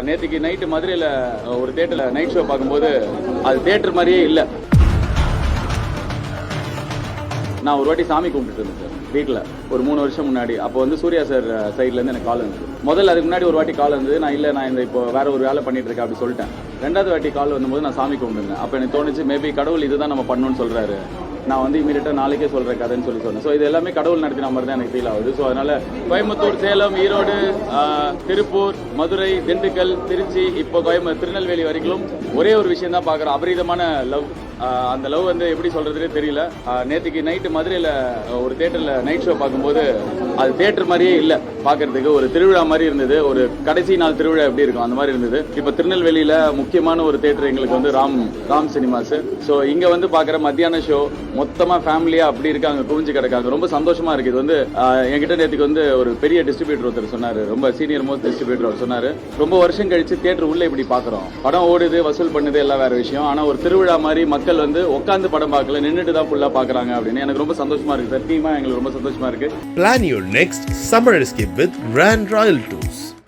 நேற்றுக்கு நைட்டு மதுரையில் ஒரு தேட்டரில் நைட் ஷோ பார்க்கும்போது அது தேட்டர் மாதிரியே இல்லை. நான் ஒரு வாட்டி சாமி கும்பிட்டுட்டு இருந்தேன் சார் வீட்டில் ஒரு 3 வருஷம் முன்னாடி. அப்போ வந்து சூர்யா சார் சைட்லேருந்து எனக்கு கால் இருந்தது. முதல்ல அதுக்கு முன்னாடி ஒரு வாட்டி கால் இருந்தது. நான் இந்த இப்போ வேற ஒரு வேலை பண்ணிட்டு இருக்கேன் அப்படி சொல்லிட்டேன். 2வது வாட்டி கால் வந்தபோது நான் சாமி கும்பிட்டுருந்தேன். அப்போ எனக்கு தோணுச்சு மேபி கடவுள் இதுதான் நம்ம பண்ணணும்னு சொல்கிறாரு. நான் வந்து இமீடியட்டாக நாளைக்கே சொல்கிறேன் கதைன்னு சொன்னேன். ஸோ இது எல்லாமே கடவுள் நடத்தின மாதிரி தான் எனக்கு ஃபீல் ஆகுது. ஸோ அதனால் கோயம்புத்தூர், சேலம், ஈரோடு, திருப்பூர், மதுரை, திண்டுக்கல், திருச்சி, இப்போ திருநெல்வேலி வரைக்கும் ஒரே ஒரு விஷயம் தான் பார்க்குறோம். அபரிதமான லவ். அந்த லவ் வந்து எப்படி சொல்கிறதுனே தெரியல. நேற்றுக்கு நைட்டு மதுரையில் ஒரு தேட்டரில் நைட் ஷோ பார்க்கும்போது அது தேட்டர் மாதிரியே இல்லை. பார்க்கறதுக்கு ஒரு திருவிழா மாதிரி இருந்தது. ஒரு கடைசி நாள் திருவிழா எப்படி இருக்கும் அந்த மாதிரி இருந்தது. இப்போ திருநெல்வேலியில் முக்கியமான ஒரு தேட்டர் எங்களுக்கு வந்து ராம் சினிமாஸ். ஸோ இங்கே வந்து பார்க்குற மத்தியான ஷோ மொத்தமாக ஃபேமிலியாக அப்படி இருக்காங்க, குவிஞ்சு கிடக்காங்க. ரொம்ப சந்தோஷமா இருக்கு. இது வந்து என்கிட்ட நேற்றுக்கு வந்து ஒரு பெரிய டிஸ்ட்ரிபியூட்டர் ஒருத்தர் சொன்னார், ரொம்ப சீனியர் மோஸ்ட் டிஸ்ட்ரிபியூட்டர் அவர் சொன்னார், ரொம்ப வருஷம் கழிச்சு தேட்டர் உள்ள இப்படி பார்க்குறோம், படம் ஓடுது, வசூல் பண்ணுது, எல்லாம் வேற விஷயம். ஆனால் ஒரு திருவிழா மாதிரி மக்கள் வந்து உட்காந்து படம் பார்க்கல, நின்றுட்டு தான் ஃபுல்லாக பார்க்குறாங்க அப்படின்னு எனக்கு ரொம்ப சந்தோஷமா இருக்கு சார். டீமாக எங்களுக்கு ரொம்ப சந்தோஷமா இருக்கு. Plan your next summer escape with Grand Royal Tours.